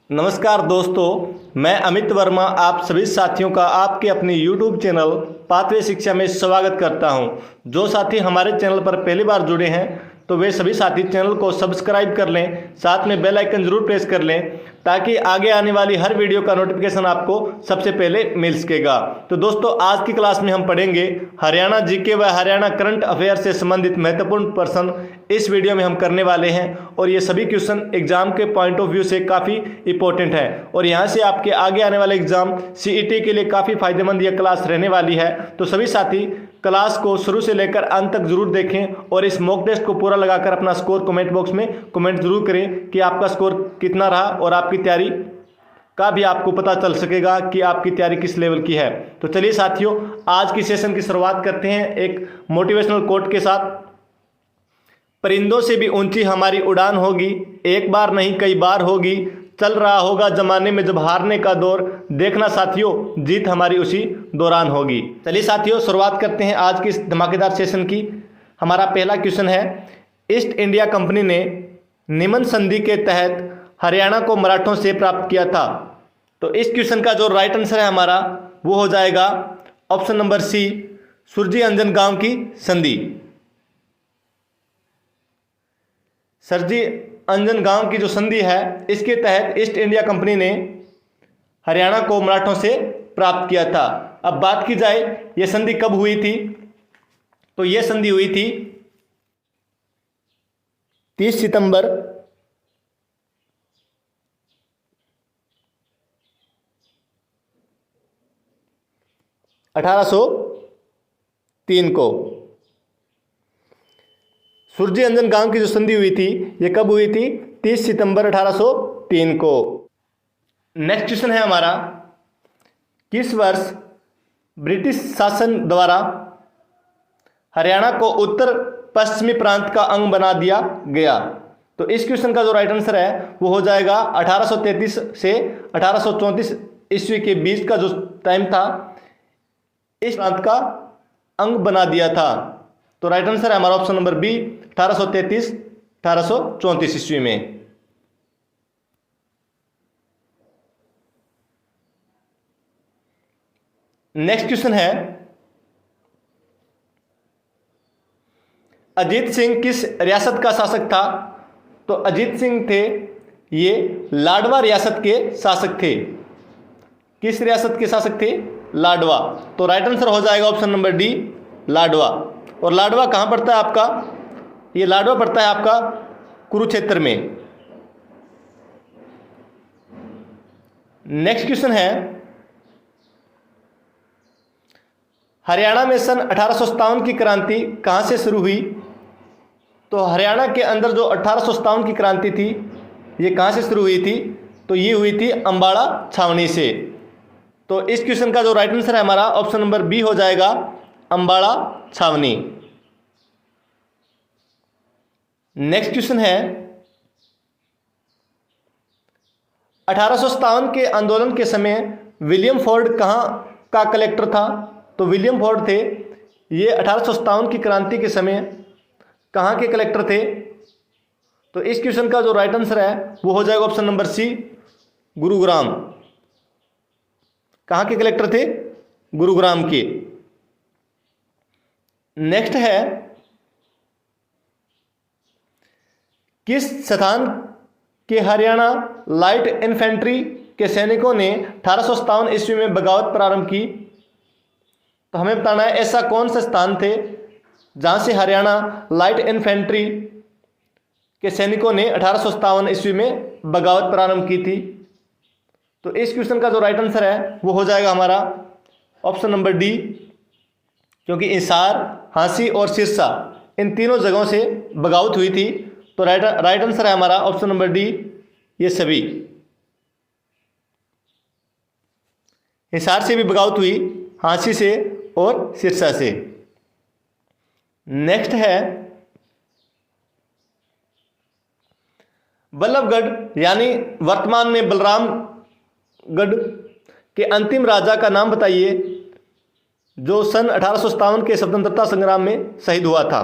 नमस्कार दोस्तों, मैं अमित वर्मा आप सभी साथियों का आपके अपने YouTube चैनल पाथवे शिक्षा में स्वागत करता हूं। जो साथी हमारे चैनल पर पहली बार जुड़े हैं तो वे सभी साथी चैनल को सब्सक्राइब कर लें, साथ में बेल आइकन जरूर प्रेस कर लें ताकि आगे आने वाली हर वीडियो का नोटिफिकेशन आपको सबसे पहले मिल सकेगा। तो दोस्तों, आज की क्लास में हम पढ़ेंगे हरियाणा जीके व हरियाणा करंट अफेयर से संबंधित महत्वपूर्ण प्रश्न इस वीडियो में हम करने वाले हैं और ये सभी क्वेश्चन एग्जाम के पॉइंट ऑफ व्यू से काफ़ी इंपॉर्टेंट है और यहाँ से आपके आगे आने वाले एग्जाम सीईटी के लिए काफ़ी फायदेमंद यह क्लास रहने वाली है। तो सभी साथी क्लास को शुरू से लेकर अंत तक जरूर देखें और इस मॉक टेस्ट को पूरा लगाकर अपना स्कोर कमेंट बॉक्स में कमेंट जरूर करें कि आपका स्कोर कितना रहा और आपकी तैयारी का भी आपको पता चल सकेगा कि आपकी तैयारी किस लेवल की है। तो चलिए साथियों, आज की सेशन की शुरुआत करते हैं एक मोटिवेशनल कोट के साथ। परिंदों से भी ऊंची हमारी उड़ान होगी, एक बार नहीं कई बार होगी, चल रहा होगा जमाने में जब हारने का दौर, देखना साथियों जीत हमारी उसी दौरान होगी। चलिए साथियों, शुरुआत करते हैं आज की इस धमाकेदार सेशन की। हमारा पहला क्वेश्चन है, ईस्ट इंडिया कंपनी ने निमन संधि के तहत हरियाणा को मराठों से प्राप्त किया था। तो इस क्वेश्चन का जो राइट आंसर है हमारा वो हो जाएगा ऑप्शन नंबर सी, सुरजी अंजन गांव की संधि। सरजी अंजन गांव की जो संधि है इसके तहत ईस्ट इंडिया कंपनी ने हरियाणा को मराठों से प्राप्त किया था। अब बात की जाए यह संधि कब हुई थी, तो यह संधि हुई थी 30 सितंबर 1803 को। सुरजी अंजन गांव की जो संधि हुई थी यह कब हुई थी, 30 सितंबर 1803 को। नेक्स्ट क्वेश्चन है हमारा, किस वर्ष ब्रिटिश शासन द्वारा हरियाणा को उत्तर पश्चिमी प्रांत का अंग बना दिया गया। तो इस क्वेश्चन का जो राइट आंसर है वो हो जाएगा 1833 से 1834 ईस्वी के बीच का जो टाइम था इस प्रांत का अंग बना दिया था। तो राइट आंसर है हमारा ऑप्शन नंबर बी, 1833 1834 ईस्वी में। नेक्स्ट क्वेश्चन है, अजीत सिंह किस रियासत का शासक था। तो अजीत सिंह थे ये लाडवा रियासत के शासक थे। किस रियासत के शासक थे, लाडवा। तो राइट आंसर हो जाएगा ऑप्शन नंबर डी, लाडवा। और लाडवा कहां पड़ता है आपका, ये लाडवा पड़ता है आपका कुरुक्षेत्र में। नेक्स्ट क्वेश्चन है, हरियाणा में सन 1857 की क्रांति कहां से शुरू हुई। तो हरियाणा के अंदर जो 1857 की क्रांति थी ये कहां से शुरू हुई थी, तो ये हुई थी अंबाड़ा छावनी से। तो इस क्वेश्चन का जो राइट आंसर है हमारा ऑप्शन नंबर बी हो जाएगा, अंबाड़ा छावनी। नेक्स्ट क्वेश्चन है, 1857 के आंदोलन के समय विलियम फोर्ड कहां का कलेक्टर था। तो विलियम फोर्ड थे ये 1857 की क्रांति के समय कहां के कलेक्टर थे। तो इस क्वेश्चन का जो राइट आंसर है वो हो जाएगा ऑप्शन नंबर सी, गुरुग्राम। कहां के कलेक्टर थे, गुरुग्राम के। नेक्स्ट है, किस स्थान के हरियाणा लाइट इन्फेंट्री के सैनिकों ने 1857 ईस्वी में बगावत प्रारंभ की। तो हमें बताना है ऐसा कौन सा स्थान थे जहां से हरियाणा लाइट इन्फेंट्री के सैनिकों ने 1857 ईस्वी में बगावत प्रारंभ की थी। तो इस क्वेश्चन का जो राइट आंसर है वो हो जाएगा हमारा ऑप्शन नंबर डी, क्योंकि हिसार, हांसी और सिरसा इन तीनों जगहों से बगावत हुई थी। तो राइट आंसर है हमारा ऑप्शन नंबर डी, ये सभी। हिसार से भी बगावत हुई, हांसी से और सिरसा से। नेक्स्ट है, बल्लभगढ़ यानी वर्तमान में बलरामगढ़ के अंतिम राजा का नाम बताइए जो सन 1857 के स्वतंत्रता संग्राम में शहीद हुआ था।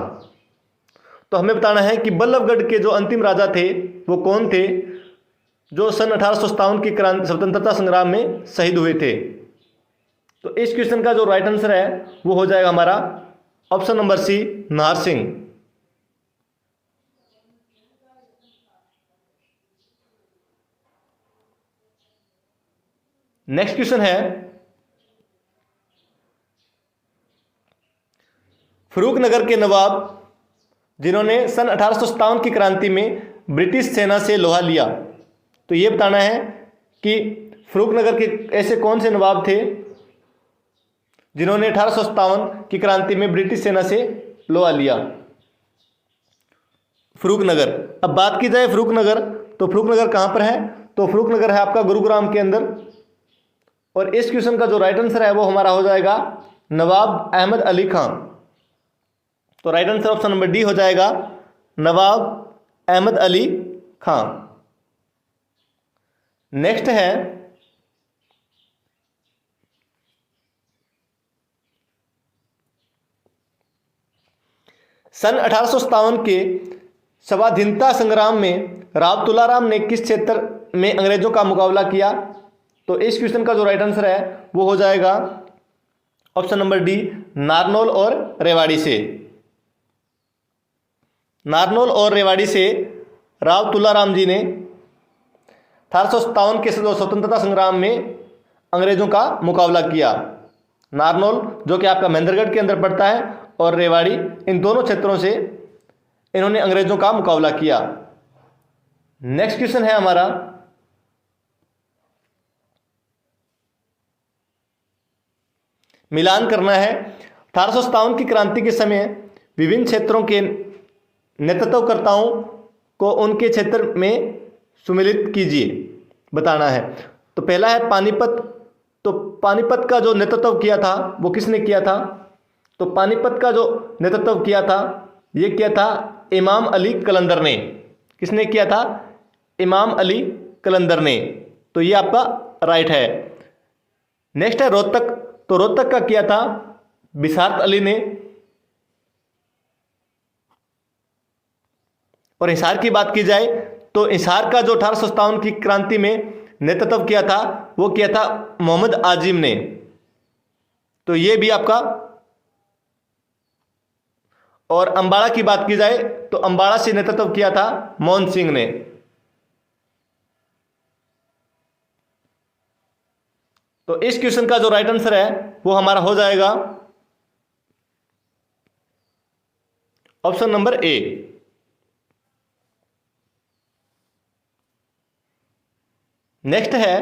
तो हमें बताना है कि बल्लभगढ़ के जो अंतिम राजा थे वो कौन थे जो सन 1857 की क्रांति स्वतंत्रता संग्राम में शहीद हुए थे। तो इस क्वेश्चन का जो राइट आंसर है वो हो जाएगा हमारा option number C, Nahar Singh. Next question है, फर्रुखनगर के नवाब जिन्होंने सन 1857 की क्रांति में ब्रिटिश सेना से लोहा लिया, तो ये बताना है कि फर्रुखनगर के ऐसे कौन से नवाब थे जिन्होंने 1857 की क्रांति में ब्रिटिश सेना से लोहा लिया। फर्रुखनगर, अब बात की जाए फर्रुखनगर, तो फर्रुखनगर कहाँ पर है, तो फर्रुखनगर है आपका गुरुग्राम के अंदर। और इस क्वेश्चन का जो राइट आंसर है वो हमारा हो जाएगा नवाब अहमद अली खां। तो right answer option number D हो जाएगा नवाब अहमद अली खां। नेक्स्ट है, सन 1857 के स्वाधीनता संग्राम में राव तुलाराम ने किस क्षेत्र में अंग्रेजों का मुकाबला किया। तो इस क्वेश्चन का जो राइट आंसर है वो हो जाएगा ऑप्शन नंबर डी, नारनौल और रेवाड़ी से। नारनौल और रेवाड़ी से राव तुलाराम जी ने 1857 के स्वतंत्रता संग्राम में अंग्रेजों का मुकाबला किया। नारनौल जो कि आपका महेंद्रगढ़ के अंदर पड़ता है और रेवाड़ी, इन दोनों क्षेत्रों से इन्होंने अंग्रेजों का मुकाबला किया। नेक्स्ट क्वेश्चन है हमारा, मिलान करना है 1857 की क्रांति के समय विभिन्न क्षेत्रों के नेतृत्वकर्ताओं को उनके क्षेत्र में सुमिलित कीजिए, बताना है। तो पहला है पानीपत, तो पानीपत का जो नेतृत्व किया था वो किसने किया था, तो पानीपत का जो नेतृत्व किया था ये किया था इमाम अली कलंदर ने। किसने किया था, इमाम अली कलंदर ने। तो ये आपका राइट है। नेक्स्ट है रोहतक, तो रोहतक का किया था बिसारत अली ने। और हिसार की बात की जाए तो हिसार का जो 1857 की क्रांति में नेतृत्व किया था वो किया था मोहम्मद आजिम ने। तो ये भी आपका, और अंबाड़ा की बात की जाए तो अंबाड़ा से नेतृत्व किया था मोहन सिंह ने। तो इस क्वेश्चन का जो राइट आंसर है वो हमारा हो जाएगा ऑप्शन नंबर ए। नेक्स्ट है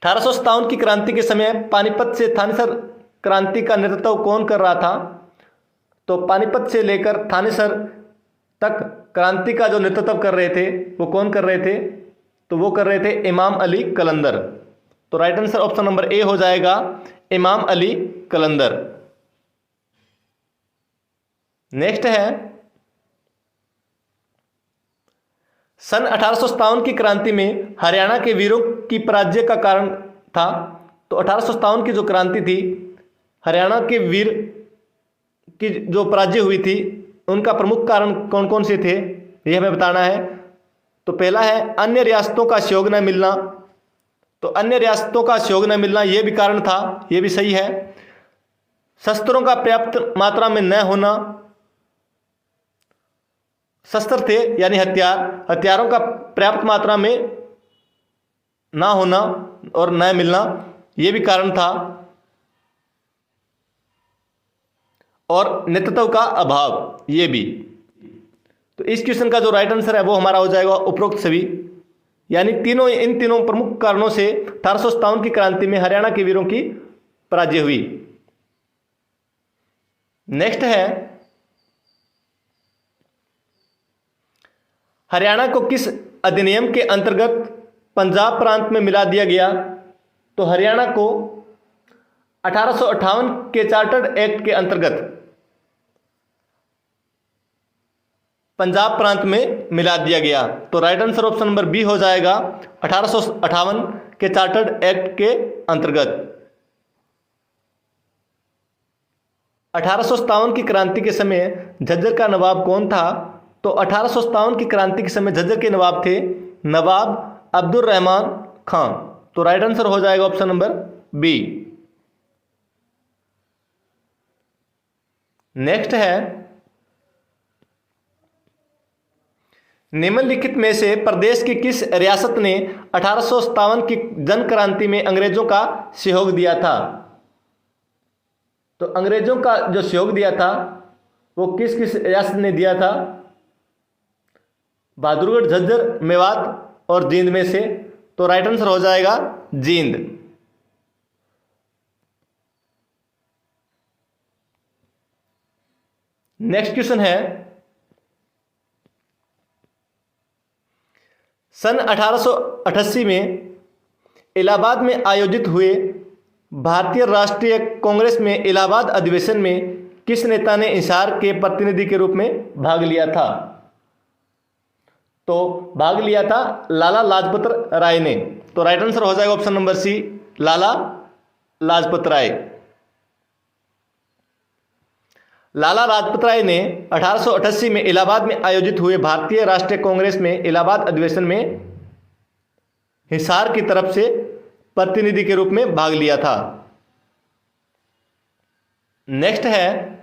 1857 की क्रांति के समय पानीपत से थानेसर क्रांति का नेतृत्व कौन कर रहा था। तो पानीपत से लेकर थानेसर तक क्रांति का जो नेतृत्व कर रहे थे वो कौन कर रहे थे, तो वो कर रहे थे इमाम अली कलंदर। तो right answer option number A हो जाएगा इमाम अली कलंदर। नेक्स्ट है सन 1857 की क्रांति में हरियाणा के वीरों की पराजय का कारण था। तो 1857 की जो क्रांति थी, हरियाणा के वीर की जो पराजय हुई थी उनका प्रमुख कारण कौन कौन से थे ये हमें बताना है। तो पहला है अन्य रियासतों का सहयोग न मिलना। तो अन्य रियासतों का सहयोग न मिलना ये भी कारण था, ये भी सही है। शस्त्रों का पर्याप्त मात्रा में न होना, शस्त्र थे यानी हथियारों का पर्याप्त मात्रा में ना होना और न मिलना ये भी कारण था। और नेतृत्व का अभाव ये भी। तो इस क्वेश्चन का जो राइट आंसर है वो हमारा हो जाएगा उपरोक्त सभी, यानी इन तीनों प्रमुख कारणों से 1857 की क्रांति में हरियाणा के वीरों की पराजय हुई। नेक्स्ट है हरियाणा को किस अधिनियम के अंतर्गत पंजाब प्रांत में मिला दिया गया। तो हरियाणा को 1858 के चार्टर्ड एक्ट के अंतर्गत पंजाब प्रांत में मिला दिया गया। तो right answer option number B हो जाएगा 1858 के चार्टर्ड एक्ट के अंतर्गत। 1857 की क्रांति के समय झज्जर का नवाब कौन था। तो तो 1857 की क्रांति के समय झज्जर के नवाब थे नवाब अब्दुल रहमान खां। तो राइट आंसर हो जाएगा ऑप्शन नंबर बी। नेक्स्ट है, निम्नलिखित में से प्रदेश की किस रियासत ने 1857 की जन क्रांति में अंग्रेजों का सहयोग दिया था? तो अंग्रेजों का जो सहयोग दिया था वो किस किस रियासत ने दिया था? बहादुरगढ़, झज्जर, मेवात और जींद में से। तो राइट आंसर हो जाएगा जींद। नेक्स्ट क्वेश्चन है, सन 1888 में इलाहाबाद में आयोजित हुए भारतीय राष्ट्रीय कांग्रेस में इलाहाबाद अधिवेशन में किस नेता ने हिसार के प्रतिनिधि के रूप में भाग लिया था? तो भाग लिया था लाला लाजपत राय ने। तो राइट आंसर हो जाएगा ऑप्शन नंबर सी, लाला लाजपत राय। लाला लाजपत राय ने 1888 में इलाहाबाद में आयोजित हुए भारतीय राष्ट्रीय कांग्रेस में इलाहाबाद अधिवेशन में हिसार की तरफ से प्रतिनिधि के रूप में भाग लिया था। नेक्स्ट है,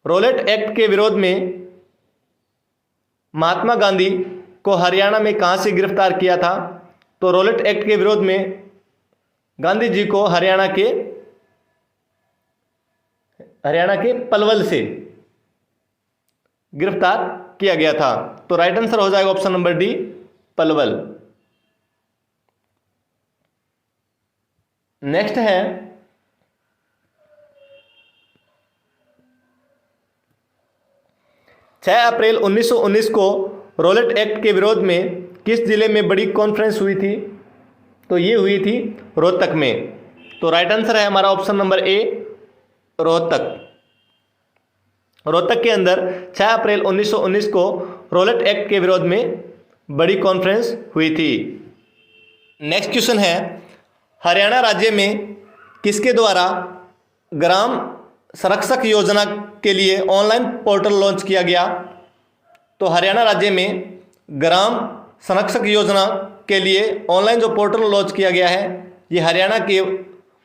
रोलेट एक्ट के विरोध में महात्मा गांधी को हरियाणा में कहां से गिरफ्तार किया था? तो रोलेट एक्ट के विरोध में गांधी जी को हरियाणा के पलवल से गिरफ्तार किया गया था। तो राइट आंसर हो जाएगा option number D, Palwal. Next है, 6 अप्रैल 1919 को रोलेट एक्ट के विरोध में किस जिले में बड़ी कॉन्फ्रेंस हुई थी? तो ये हुई थी रोहतक में। तो राइट आंसर है हमारा option number A, Rohtak. Rohtak के अंदर 6 अप्रैल 1919 को रोलेट एक्ट के विरोध में बड़ी कॉन्फ्रेंस हुई थी। नेक्स्ट क्वेश्चन है, हरियाणा राज्य में किसके द्वारा ग्राम संरक्षक योजना के लिए ऑनलाइन पोर्टल लॉन्च किया गया? तो हरियाणा राज्य में ग्राम संरक्षक योजना के लिए ऑनलाइन जो पोर्टल लॉन्च किया गया है, ये हरियाणा के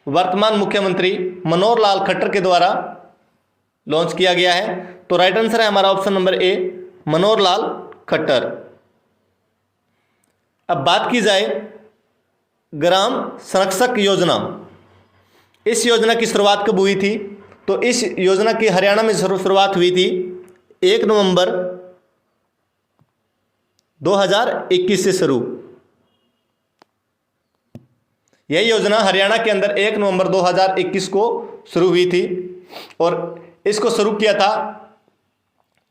वर्तमान मुख्यमंत्री मनोहर लाल खट्टर के द्वारा लॉन्च किया गया है। तो राइट आंसर है हमारा option number A, Manohar Lal Khattar. अब बात की जाए ग्राम संरक्षक योजना, इस योजना की शुरुआत कब हुई थी? तो इस योजना की हरियाणा में शुरुआत हुई थी 1 नवंबर 2021 से शुरू। यह योजना हरियाणा के अंदर 1 नवंबर 2021 को शुरू हुई थी और इसको शुरू किया था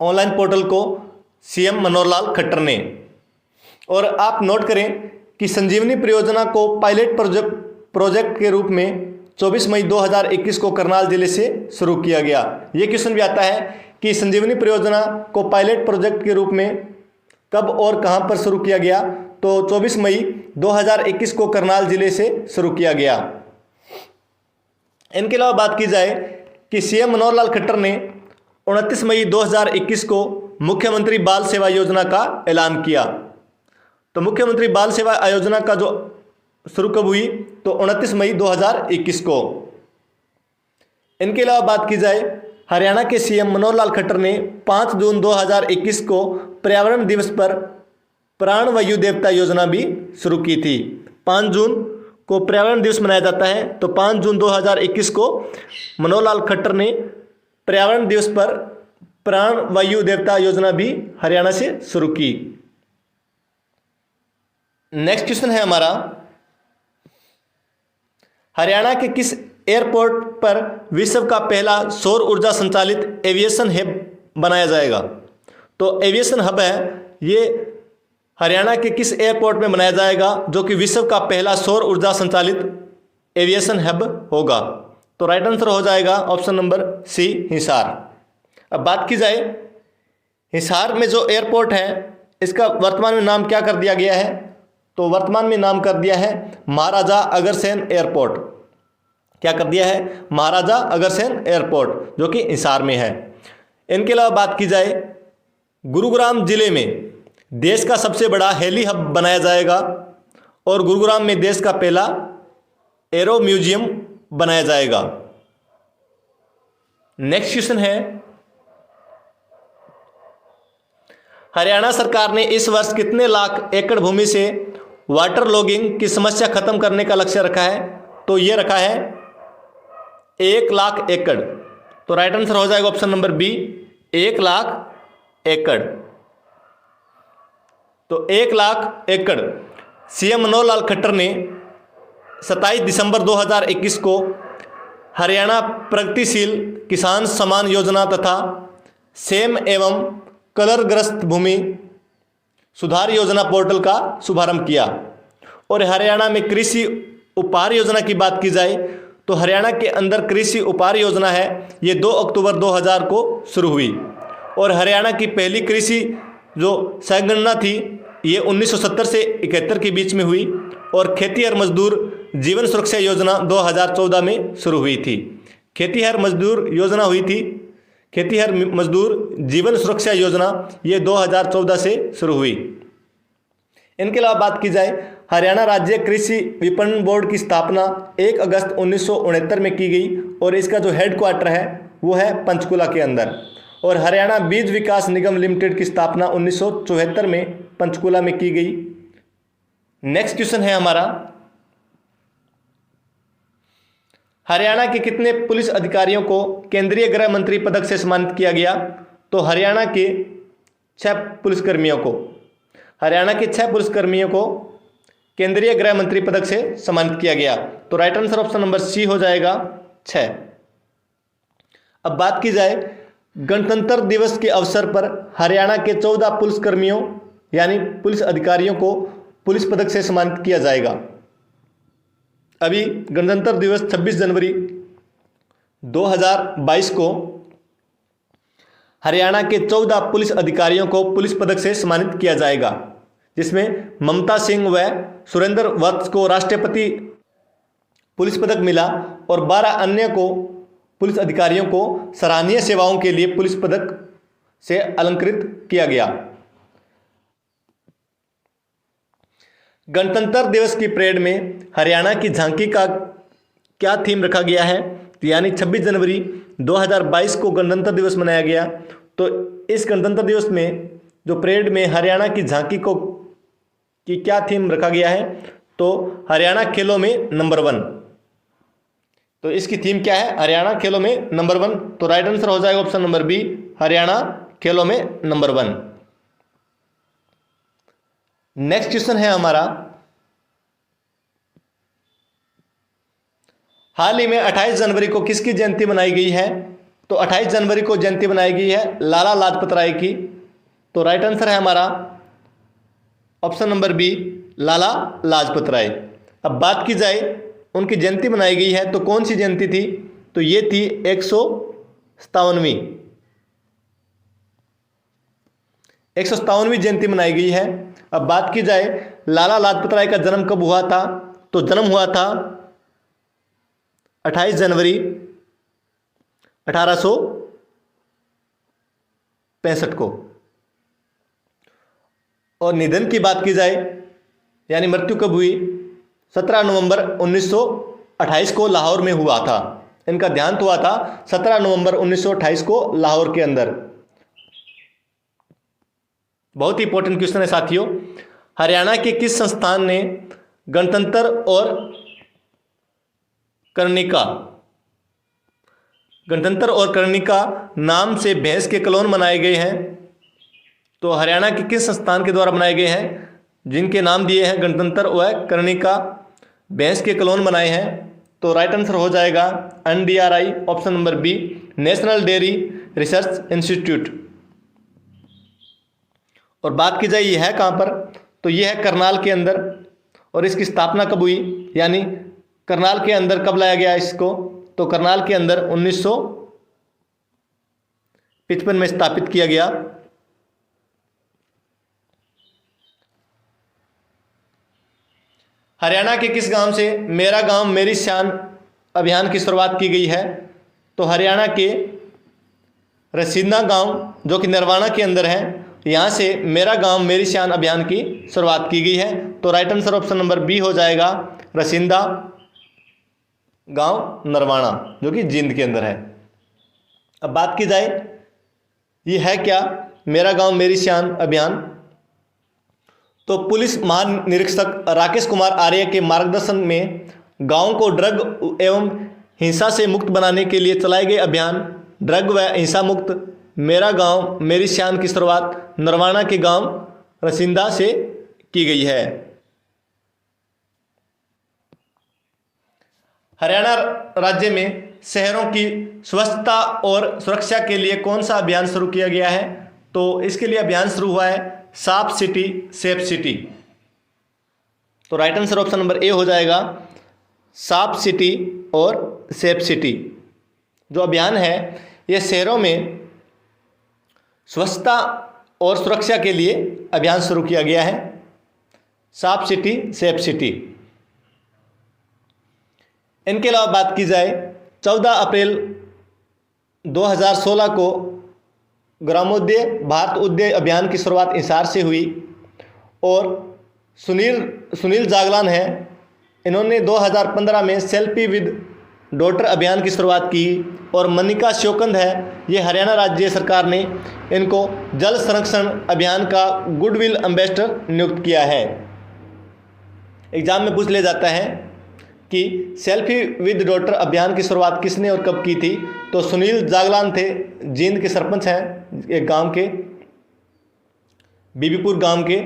ऑनलाइन पोर्टल को सीएम मनोहर लाल खट्टर ने। और आप नोट करें कि संजीवनी परियोजना को पायलट प्रोजेक्ट के रूप में 24 मई 2021 को करनाल जिले से शुरू किया गया। ये क्वेश्चन भी आता है कि संजीवनी परियोजना को पायलट प्रोजेक्ट के रूप में कब और कहां पर शुरू किया गया? तो 24 मई 2021 को करनाल जिले से शुरू किया गया। इनके अलावा बात की जाए कि सीएम मनोहर लाल खट्टर ने 29 मई 2021 को मुख्यमंत्री बाल सेवा योजना का ऐलान किया। तो मुख्यमंत्री बाल सेवा योजना का जो शुरू कब हुई? तो 29 मई 2021 को। इनके अलावा बात की जाए, हरियाणा के सीएम मनोहर लाल खट्टर ने 5 जून 2021 को पर्यावरण दिवस पर प्राण वायु देवता योजना भी शुरू की थी। 5 जून को पर्यावरण दिवस मनाया जाता है, तो 5 जून 2021 को मनोहर लाल खट्टर ने पर्यावरण दिवस पर प्राण वायु देवता योजना भी हरियाणा से शुरू की। नेक्स्ट क्वेश्चन है हमारा, हरियाणा के किस एयरपोर्ट पर विश्व का पहला सौर ऊर्जा संचालित एविएशन हब बनाया जाएगा? तो एविएशन हब है ये हरियाणा के किस एयरपोर्ट में बनाया जाएगा जो कि विश्व का पहला सौर ऊर्जा संचालित एविएशन हब होगा? तो राइट आंसर हो जाएगा ऑप्शन नंबर सी, हिसार। अब बात की जाए हिसार में जो एयरपोर्ट है इसका वर्तमान में नाम क्या कर दिया गया है? तो वर्तमान में नाम कर दिया है महाराजा अग्रसेन एयरपोर्ट। क्या कर दिया है? महाराजा अग्रसेन एयरपोर्ट, जो कि हिसार में है। इनके अलावा बात की जाए, गुरुग्राम जिले में देश का सबसे बड़ा हेली हब बनाया जाएगा और गुरुग्राम में देश का पहला एरो म्यूजियम बनाया जाएगा। नेक्स्ट क्वेश्चन है, हरियाणा सरकार ने इस वर्ष कितने लाख एकड़ भूमि से वाटर लॉगिंग की समस्या खत्म करने का लक्ष्य रखा है? तो ये रखा है 1 लाख एकड़। तो राइट आंसर हो जाएगा ऑप्शन नंबर बी, 1 लाख एकड़। तो 1 लाख एकड़ सीएम मनोहर लाल खट्टर ने 27 दिसंबर 2021 को हरियाणा प्रगतिशील किसान सम्मान योजना तथा सेम एवं कलरग्रस्त भूमि सुधार योजना पोर्टल का शुभारंभ किया। और हरियाणा में कृषि उपहार योजना की बात की जाए तो हरियाणा के अंदर कृषि उपहार योजना है, ये 2 अक्टूबर 2000 को शुरू हुई। और हरियाणा की पहली कृषि जो संगणना थी ये 1970 से 71 के बीच में हुई। और खेतीहर मजदूर जीवन सुरक्षा योजना 2014 में शुरू हुई थी। खेतीहर मजदूर योजना हुई थी, खेतीहर मजदूर जीवन सुरक्षा योजना ये 2014 से शुरू हुई। इनके अलावा बात की जाए, हरियाणा राज्य कृषि विपणन बोर्ड की स्थापना 1 अगस्त 1969 में की गई और इसका जो हेडक्वार्टर है वो है पंचकुला के अंदर। और हरियाणा बीज विकास निगम लिमिटेड की स्थापना 1974 में पंचकुला में की गई। नेक्स्ट क्वेश्चन है हमारा, हरियाणा के कितने पुलिस अधिकारियों को केंद्रीय गृह मंत्री पदक से सम्मानित किया गया? तो हरियाणा के 6 पुलिसकर्मियों को, हरियाणा के 6 पुलिसकर्मियों को केंद्रीय गृह मंत्री पदक से सम्मानित किया गया। तो right answer option number C हो जाएगा 6। अब बात की जाए, गणतंत्र दिवस के अवसर पर हरियाणा के 14 पुलिसकर्मियों यानी पुलिस अधिकारियों को पुलिस पदक से सम्मानित किया जाएगा। अभी गणतंत्र दिवस 26 जनवरी 2022 को हरियाणा के 14 पुलिस अधिकारियों को पुलिस पदक से सम्मानित किया जाएगा, जिसमें ममता सिंह व सुरेंद्र वत्स को राष्ट्रपति पुलिस पदक मिला और 12 अन्य को पुलिस अधिकारियों को सराहनीय सेवाओं के लिए पुलिस पदक से अलंकृत किया गया। गणतंत्र दिवस की परेड में हरियाणा की झांकी का क्या थीम रखा गया है? तो यानी 26 जनवरी 2022 को गणतंत्र दिवस मनाया गया। तो इस गणतंत्र दिवस में जो परेड में हरियाणा की झांकी को की क्या थीम रखा गया है? तो हरियाणा खेलों में नंबर 1। तो इसकी थीम क्या है? हरियाणा खेलों में नंबर 1। तो राइट आंसर हो जाएगा ऑप्शन नंबर बी, हरियाणा खेलों में नंबर 1। नेक्स्ट क्वेश्चन है हमारा, हाल ही में 28 जनवरी को किसकी जयंती मनाई गई है? तो 28 जनवरी को जयंती मनाई गई है लाला लाजपत राय की। तो राइट आंसर है हमारा option number B, Lala Lajpat Rai. अब बात की जाए उनकी जयंती मनाई गई है तो कौन सी जयंती थी? तो ये थी 157वीं 157वीं जयंती मनाई गई है। अब बात की जाए लाला लाजपत राय का जन्म कब हुआ था? तो जन्म हुआ था 28 जनवरी 1865 को। और निधन की बात की जाए यानी मृत्यु कब हुई? 17 नवंबर 1928 को लाहौर में हुआ था। इनका देहांत हुआ था 17 नवंबर 1928 को लाहौर के अंदर। बहुत ही इंपॉर्टेंट क्वेश्चन है साथियों। हरियाणा के किस संस्थान ने गणतंत्र और कर्णिका नाम से भैंस के क्लोन बनाए गए हैं? तो हरियाणा के किस संस्थान के द्वारा बनाए गए हैं जिनके नाम दिए हैं गणतंत्र व कर्णिका, भैंस के क्लोन बनाए हैं? तो राइट आंसर हो जाएगा NDRI option number B, national dairy research institute. और बात की जाए ये है कहाँ पर? तो ये है करनाल के अंदर। और इसकी स्थापना कब हुई यानी करनाल के अंदर कब लाया गया इसको? तो करनाल के अंदर 1955 में स्थापित किया गया। हरियाणा के किस गांव से मेरा गांव मेरी शान अभियान की शुरुआत की गई है? तो हरियाणा के रसीदा गांव जो कि नरवाना के अंदर है, यहाँ से मेरा गांव मेरी शान अभियान की शुरुआत की गई है। तो right answer option number B हो जाएगा, रसीदा गांव नरवाना जो कि जींद के अंदर है। अब बात की जाए ये है क्या मेरा गांव मेरी शान अभियान, तो पुलिस महानिरीक्षक राकेश कुमार आर्य के मार्गदर्शन में गांव को ड्रग एवं हिंसा से मुक्त बनाने के लिए चलाए गए अभियान ड्रग व हिंसा मुक्त मेरा गांव मेरी शान की शुरुआत नरवाना के गांव रसीदा से की गई है। हरियाणा राज्य में शहरों की स्वच्छता और सुरक्षा के लिए कौन सा अभियान शुरू किया गया है, तो इसके लिए अभियान शुरू हुआ है साफ सिटी सेफ सिटी। तो right answer option number A हो जाएगा, साफ सिटी और सेफ सिटी। जो अभियान है यह शहरों में स्वच्छता और सुरक्षा के लिए अभियान शुरू किया गया है, साफ सिटी सेफ सिटी। इनके अलावा बात की जाए 14 अप्रैल 2016 को ग्रामोदय भारत उदय अभियान की शुरुआत हिसार से हुई और सुनील जागलान है, इन्होंने 2015 में सेल्फी विद डॉटर अभियान की शुरुआत की और मनिका श्योकंद है, ये हरियाणा राज्य सरकार ने इनको जल संरक्षण अभियान का गुडविल एम्बेसडर नियुक्त किया है। एग्जाम में पूछ लिया जाता है कि सेल्फी विद डॉटर अभियान की शुरुआत किसने और कब की थी, तो सुनील जागलान थे, जींद के सरपंच हैं एक गांव के, बीबीपुर गांव के।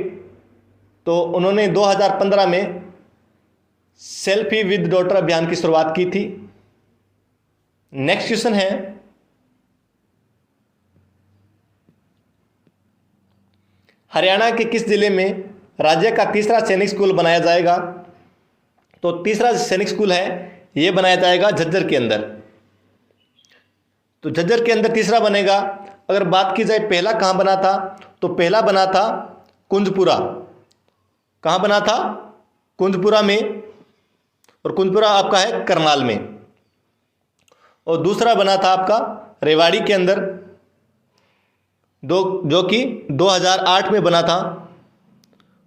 तो उन्होंने 2015 में सेल्फी विद डॉटर अभियान की शुरुआत की थी। नेक्स्ट क्वेश्चन है, हरियाणा के किस जिले में राज्य का तीसरा सैनिक स्कूल बनाया जाएगा, तो तीसरा सैनिक स्कूल है ये बनाया जाएगा झज्जर के अंदर। तो झज्जर के अंदर तीसरा बनेगा। अगर बात की जाए पहला कहाँ बना था, तो पहला बना था कुंजपुरा। कहाँ बना था? कुंजपुरा में, और कुंजपुरा आपका है करनाल में। और दूसरा बना था आपका रेवाड़ी के अंदर, जो कि 2008 में बना था।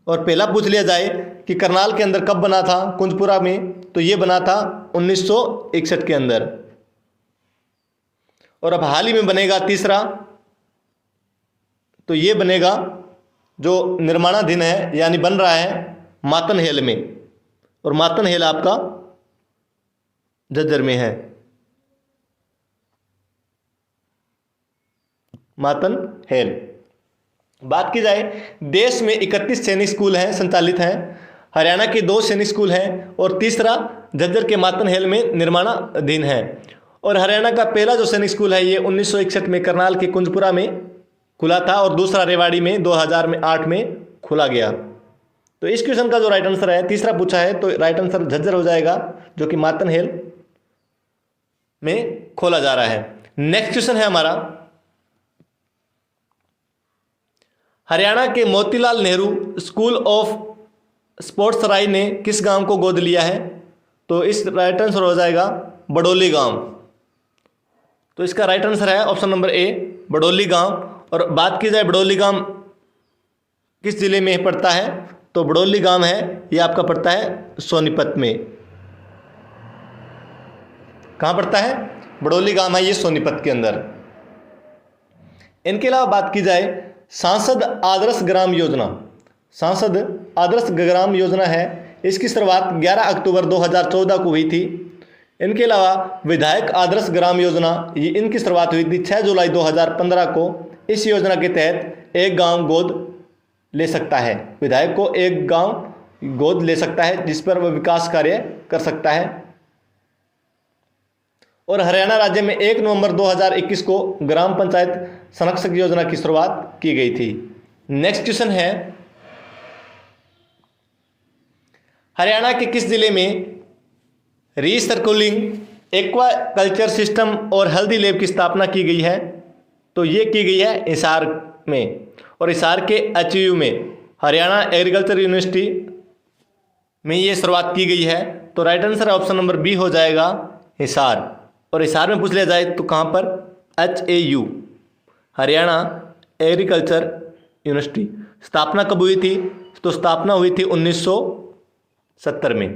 और पहला पूछ लिया जाए कि करनाल के अंदर कब बना था कुंजपुरा में, तो ये बना था 1961 के अंदर। और अब हाल ही में बनेगा तीसरा, तो ये बनेगा जो निर्माणाधीन है यानी बन रहा है मातनहेल में, और मातनहेल आपका झज्जर में है, मातनहेल। बात की जाए देश में 31 सैनिक स्कूल हैं, संचालित हैं। हरियाणा के 2 सैनिक स्कूल हैं और तीसरा झज्जर के मातनहेल में निर्माणाधीन है। और हरियाणा का पहला जो सैनिक स्कूल है ये 1961 में करनाल के कुंजपुरा में खुला था और दूसरा रेवाड़ी में 2008 में खुला गया। तो इस क्वेश्चन का जो राइट आंसर है, तीसरा पूछा है तो राइट आंसर झज्जर हो जाएगा, जो कि मातनहेल में खोला जा रहा है। नेक्स्ट क्वेश्चन है हमारा, हरियाणा के Motilal Nehru school of sports Rai ने किस गांव को गोद लिया है, तो इस राइट आंसर हो जाएगा बडोली गांव। तो इसका राइट आंसर है ऑप्शन नंबर ए, बडोली गांव। और बात की जाए बडोली गांव किस जिले में पड़ता है, तो बडोली गांव है ये आपका पड़ता है सोनीपत में। कहाँ पड़ता है? बडोली गांव है ये सोनीपत के अंदर। इनके अलावा बात की जाए सांसद आदर्श ग्राम योजना, सांसद आदर्श ग्राम योजना है, इसकी शुरुआत 11 अक्टूबर 2014 को हुई थी। इनके अलावा विधायक आदर्श ग्राम योजना, ये इनकी शुरुआत हुई थी 6 जुलाई 2015 को। इस योजना के तहत एक गांव गोद ले सकता है, विधायक को एक गांव गोद ले सकता है जिस पर वह विकास कार्य कर सकता है। और हरियाणा राज्य में 1 नवंबर 2021 को ग्राम पंचायत संरक्षक योजना की शुरुआत की गई थी। नेक्स्ट क्वेश्चन है, हरियाणा के किस जिले में रीसर्कुलिंग एक्वा कल्चर सिस्टम और हल्दी लैब की स्थापना की गई है, तो ये की गई है हिसार में। और हिसार के एचयू में, हरियाणा एग्रीकल्चर यूनिवर्सिटी में ये शुरुआत की गई है। तो right answer option number B हो जाएगा हिसार। और हिसार में पूछ लिया जाए तो कहाँ पर? HAU Haryana agriculture university. स्थापना कब हुई थी? तो स्थापना हुई थी 1970 में।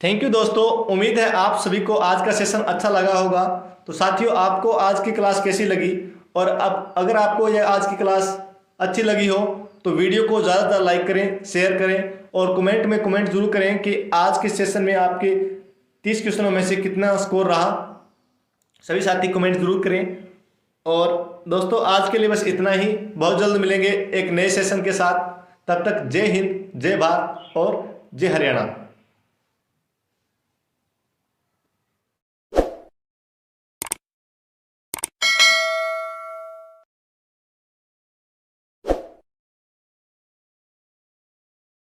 थैंक यू दोस्तों, उम्मीद है आप सभी को आज का सेशन अच्छा लगा होगा। तो साथियों, आपको आज की क्लास कैसी लगी? और अब अगर आपको यह आज की क्लास अच्छी लगी हो तो वीडियो को ज़्यादातर लाइक करें, शेयर करें और कमेंट में कमेंट जरूर करें कि आज के सेशन में आपके 30 क्वेश्चनों में से कितना स्कोर रहा। सभी साथी कमेंट जरूर करें। और दोस्तों, आज के लिए बस इतना ही। बहुत जल्द मिलेंगे एक नए सेशन के साथ। तब तक जय हिंद, जय भारत और जय हरियाणा।